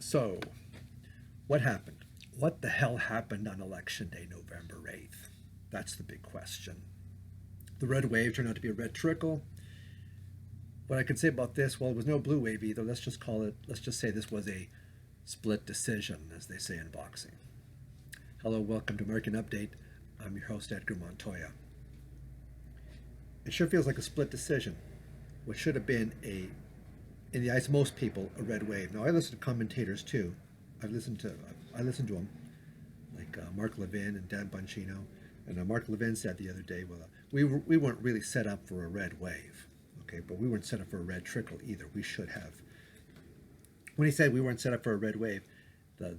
So, what happened? What the hell happened on Election Day, November 8th? That's the big question. The red wave turned out to be a red trickle. What I could say about this, well, it was no blue wave either. Let's just say this was a split decision, as they say in boxing. Hello, welcome to American Update. I'm your host, Edgar Montoya. It sure feels like a split decision, which should have been in the eyes of most people, a red wave. Now, I listen to commentators too. I listen to them, like Mark Levin and Dan Bongino. And Mark Levin said the other day, well, we weren't really set up for a red wave, okay? But we weren't set up for a red trickle either. We should have. When he said we weren't set up for a red wave, the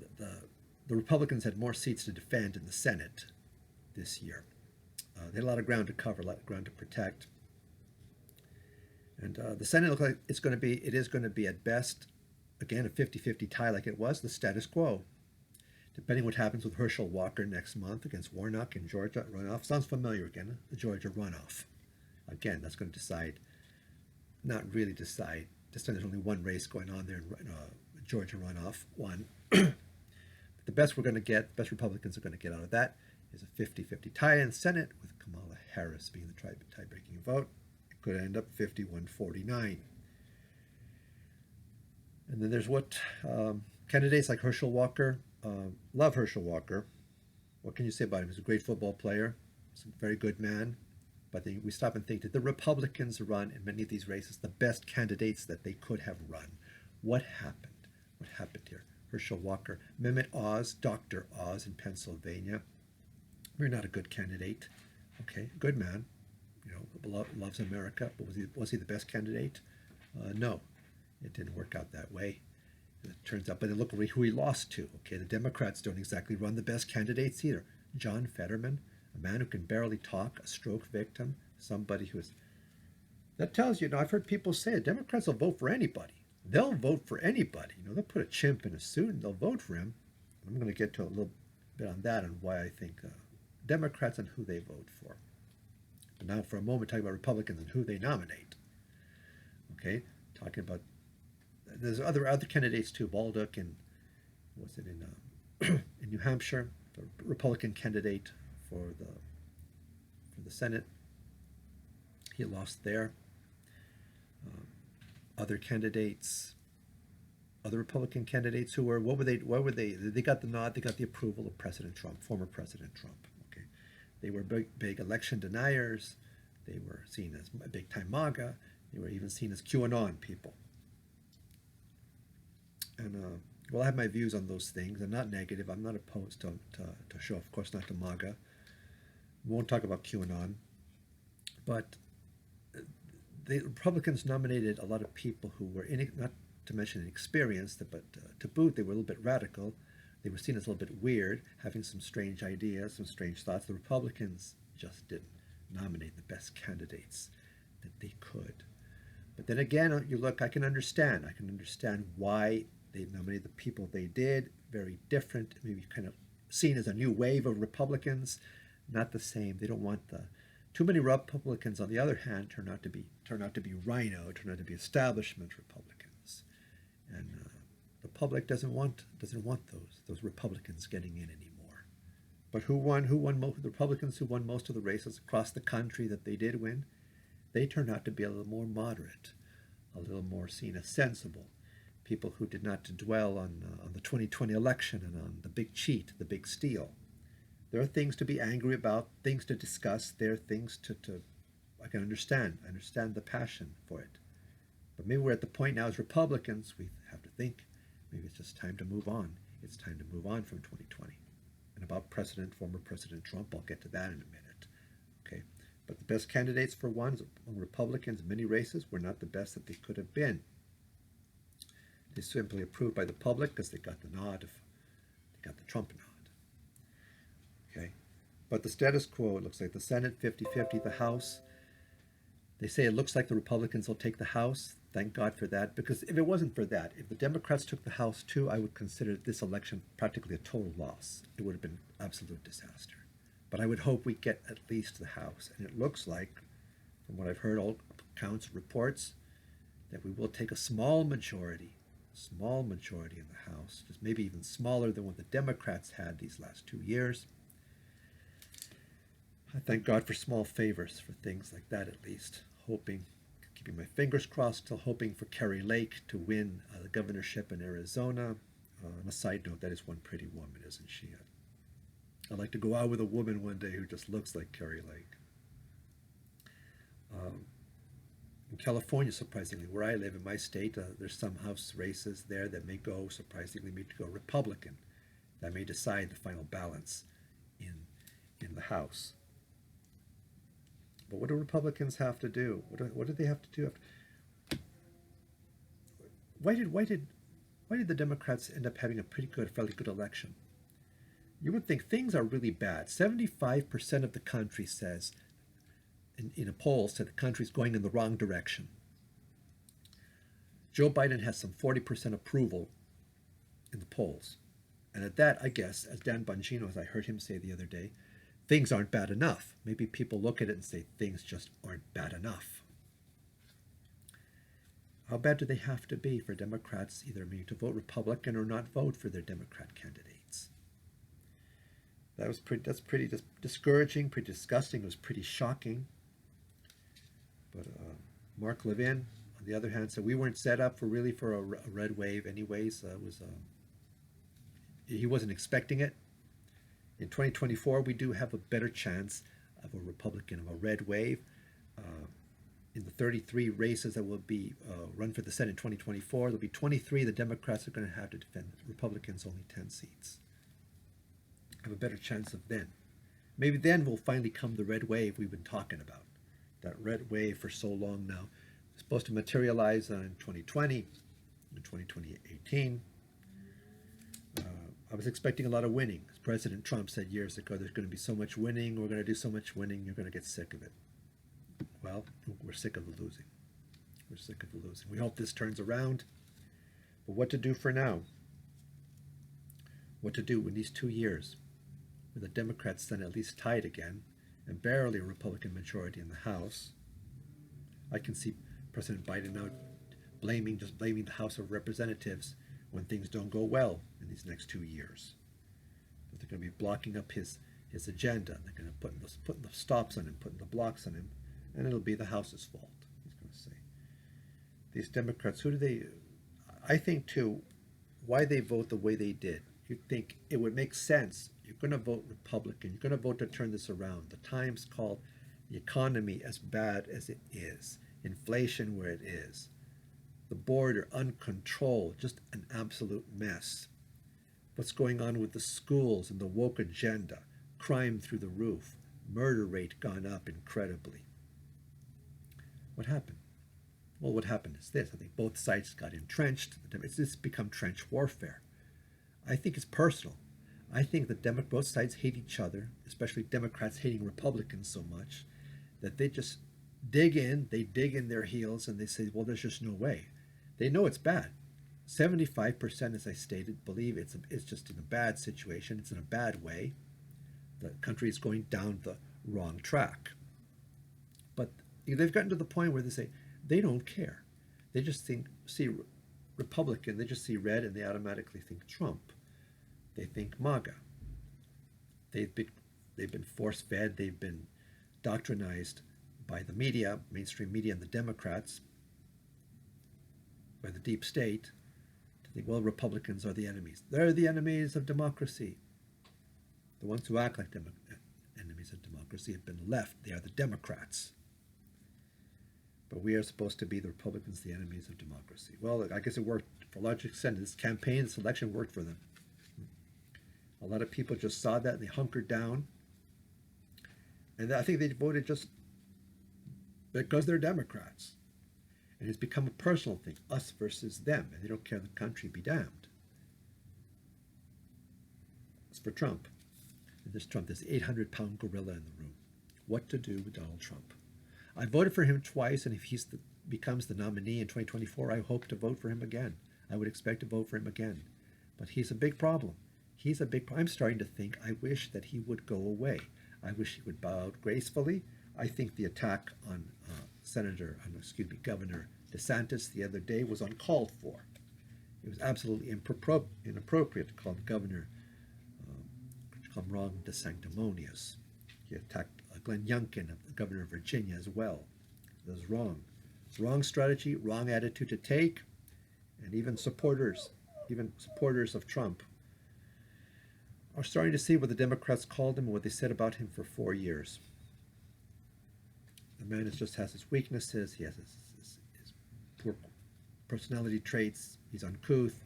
Republicans had more seats to defend in the Senate this year. They had a lot of ground to cover, a lot of ground to protect. And the Senate looks like it is going to be at best, again, a 50-50 tie like it was, the status quo. Depending what happens with Herschel Walker next month against Warnock in Georgia runoff. Sounds familiar again, the Georgia runoff. Again, that's going to decide, not really decide. This time there's only one race going on there in Georgia runoff, one. The best Republicans are going to get out of that is a 50-50 tie in the Senate with Kamala Harris being the tie-breaking vote. It could end up 51-49. And then there's what candidates like Herschel Walker, love Herschel Walker. What can you say about him? He's a great football player. He's a very good man. But we stop and think, did the Republicans run in many of these races the best candidates that they could have run? What happened? What happened here? Herschel Walker, Mehmet Oz, Dr. Oz in Pennsylvania. We're not a good candidate. Okay, good man. Loves America. But was he the best candidate? No, it didn't work out that way. It turns out, but look who he lost to. Okay, the Democrats don't exactly run the best candidates either. John Fetterman, a man who can barely talk, a stroke victim, somebody who is. That tells you. I've heard people say Democrats will vote for anybody. They'll vote for anybody. They'll put a chimp in a suit and they'll vote for him. I'm going to get to a little bit on that and why I think Democrats and who they vote for. But now, for a moment, talking about Republicans and who they nominate. Okay, talking about. There's other candidates too. Baldock in in New Hampshire, the Republican candidate for the Senate. He lost there. Other candidates, other Republican candidates who were what were they? They got the nod. They got the approval of President Trump, former President Trump. Okay, they were big election deniers. They were seen as big time MAGA. They were even seen as QAnon people. And I have my views on those things. I'm not negative. I'm not opposed to show, of course, not to MAGA. We won't talk about QAnon. But the Republicans nominated a lot of people who were, not to mention inexperienced, but to boot, they were a little bit radical. They were seen as a little bit weird, having some strange ideas, some strange thoughts. The Republicans just didn't nominate the best candidates that they could. But then again, you look, I can understand why they nominated the people they did. Very different, maybe kind of seen as a new wave of Republicans. Not the same. They don't want too many Republicans. On the other hand, turn out to be rhino, turn out to be establishment Republicans, and the public doesn't want those Republicans getting in anymore. But who won? The Republicans who won most of the races across the country that they did win, they turned out to be a little more moderate, a little more seen as sensible. People who did not dwell on the 2020 election and on the big cheat, the big steal. There are things to be angry about, things to discuss. There are things to I can understand. I understand the passion for it. But maybe we're at the point now as Republicans, we have to think, maybe it's just time to move on. It's time to move on from 2020. And about former President Trump, I'll get to that in a minute. Okay. But the best candidates for among Republicans in many races were not the best that they could have been. They simply approved by the public because they got the nod. They got the Trump nod. Okay, but the status quo, it looks like the Senate 50-50, the House. They say it looks like the Republicans will take the House. Thank God for that, because if it wasn't for that, if the Democrats took the House too, I would consider this election practically a total loss. It would have been an absolute disaster. But I would hope we get at least the House. And it looks like, from what I've heard, all accounts, reports, that we will take a small majority small majority in the House, just maybe even smaller than what the Democrats had these last 2 years. I thank God for small favors, for things like that at least. Hoping, keeping my fingers crossed, still hoping for Kerry Lake to win the governorship in Arizona. On a side note, that is one pretty woman, isn't she? I'd like to go out with a woman one day who just looks like Kerry Lake. In California, surprisingly, where I live in my state, there's some House races there that may go, surprisingly, may go Republican. That may decide the final balance in the House. But what do Republicans have to do? What do they have to do? Why did the Democrats end up having a fairly good election? You would think things are really bad. 75% of the country says, in a poll, said the country's going in the wrong direction. Joe Biden has some 40% approval in the polls. And at that, I guess, as Dan Bongino, as I heard him say the other day, things aren't bad enough. Maybe people look at it and say things just aren't bad enough. How bad do they have to be for Democrats either to vote Republican or not vote for their Democrat candidates? That's pretty discouraging, pretty disgusting. It was pretty shocking. But Mark Levin, on the other hand, said we weren't set up for a red wave anyways. He wasn't expecting it. In 2024, we do have a better chance of a red wave. In the 33 races that will be run for the Senate in 2024, there'll be 23 the Democrats are going to have to defend. Republicans only 10 seats. Have a better chance of then. Maybe then will finally come the red wave we've been talking about. That red wave for so long now. It's supposed to materialize in 2020, in 2018. I was expecting a lot of winning. As President Trump said years ago, there's going to be so much winning, we're going to do so much winning, you're going to get sick of it. Well, we're sick of the losing. We're sick of the losing. We hope this turns around. But what to do for now? What to do in these 2 years where the Democrats then at least tied again and barely a Republican majority in the House? I can see President Biden now blaming the House of Representatives when things don't go well in these next 2 years. That they're going to be blocking up his agenda. They're going to putting the stops on him, putting the blocks on him, and it'll be the House's fault, he's going to say. These Democrats, I think too, why they vote the way they did. You'd think it would make sense. You're going to vote Republican. You're going to vote to turn this around. The Times called the economy as bad as it is, inflation where it is, the border uncontrolled, just an absolute mess. What's going on with the schools and the woke agenda, crime through the roof, murder rate gone up incredibly. What happened? Well, what happened is this. I think both sides got entrenched. It's just become trench warfare. I think it's personal. I think that both sides hate each other, especially Democrats hating Republicans so much, that they just dig in their heels, and they say, well, there's just no way. They know it's bad. 75%, as I stated, believe it's just in a bad situation. It's in a bad way. The country is going down the wrong track. But they've gotten to the point where they say they don't care. They just see Republican, they just see red, and they automatically think Trump. They think MAGA. They've been force-fed. They've been doctrinized by the media, mainstream media, and the Democrats, by the deep state, to think, well, Republicans are the enemies. They're the enemies of democracy. The ones who act like enemies of democracy have been left. They are the Democrats. But we are supposed to be the Republicans, the enemies of democracy. Well, I guess it worked for a large extent. This campaign, this election worked for them. A lot of people just saw that and they hunkered down. And I think they voted just because they're Democrats. And it's become a personal thing, us versus them. And they don't care the country be damned. As for Trump, and this 800-pound gorilla in the room. What to do with Donald Trump? I voted for him twice, and if he becomes the nominee in 2024, I hope to vote for him again. I would expect to vote for him again. But he's a big problem. I'm starting to think I wish that he would go away. I wish he would bow out gracefully. I think the attack on Governor DeSantis the other day was uncalled for. It was absolutely inappropriate to call the governor, call him wrong, de sanctimonious. He attacked Glenn Youngkin, the governor of Virginia, as well. It was wrong. Wrong strategy, wrong attitude to take, and even supporters of Trump are starting to see what the Democrats called him and what they said about him for 4 years. The man just has his weaknesses. He has his poor personality traits. He's uncouth.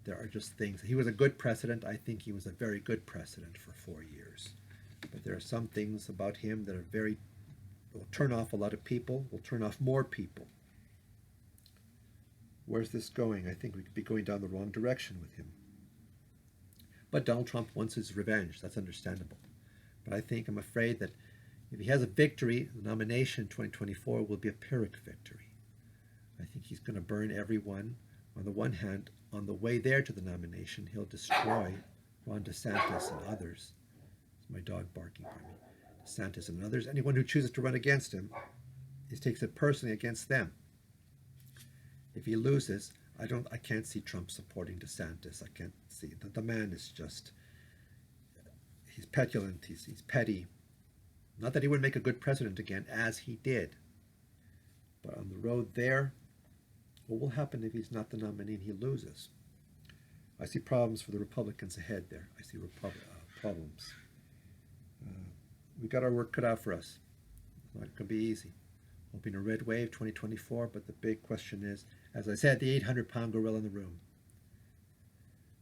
There are just things. He was a good president. I think he was a very good president for 4 years. But there are some things about him that are will turn off a lot of people, will turn off more people. Where's this going? I think we could be going down the wrong direction with him. But Donald Trump wants his revenge. That's understandable. But I'm afraid that if he has a victory, the nomination in 2024 will be a Pyrrhic victory. I think he's going to burn everyone. On the one hand, on the way there to the nomination, he'll destroy Ron DeSantis and others. It's my dog barking for me. DeSantis and others. Anyone who chooses to run against him, he takes it personally against them. If he loses, I can't see Trump supporting DeSantis. I can't see it. The man is just, he's petulant, he's petty. Not that he would make a good president again, as he did. But on the road there, what will happen if he's not the nominee and he loses? I see problems for the Republicans ahead there. I see problems. We got our work cut out for us. It's not going to be easy. Hoping a red wave 2024, but the big question is, as I said, the 800-pound gorilla in the room.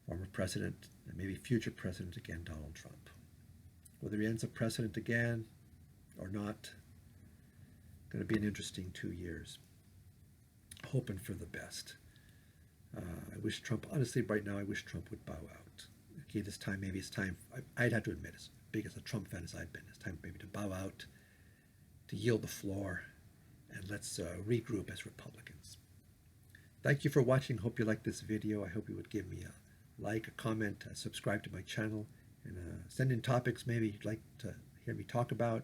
Former president and maybe future president again, Donald Trump. Whether he ends up president again or not, going to be an interesting 2 years. Hoping for the best. I wish Trump, honestly, right now, I wish Trump would bow out. Okay, this time, maybe it's time, I'd have to admit, as big as a Trump fan as I've been, it's time maybe to bow out, to yield the floor, and let's regroup as Republicans. Thank you for watching. Hope you liked this video. I hope you would give me a like, a comment, subscribe to my channel, and send in topics maybe you'd like to hear me talk about,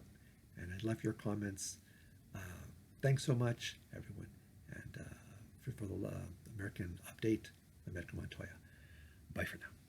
and I'd love your comments. Thanks so much, everyone, and for the American Update, I'm Edgar Montoya. Bye for now.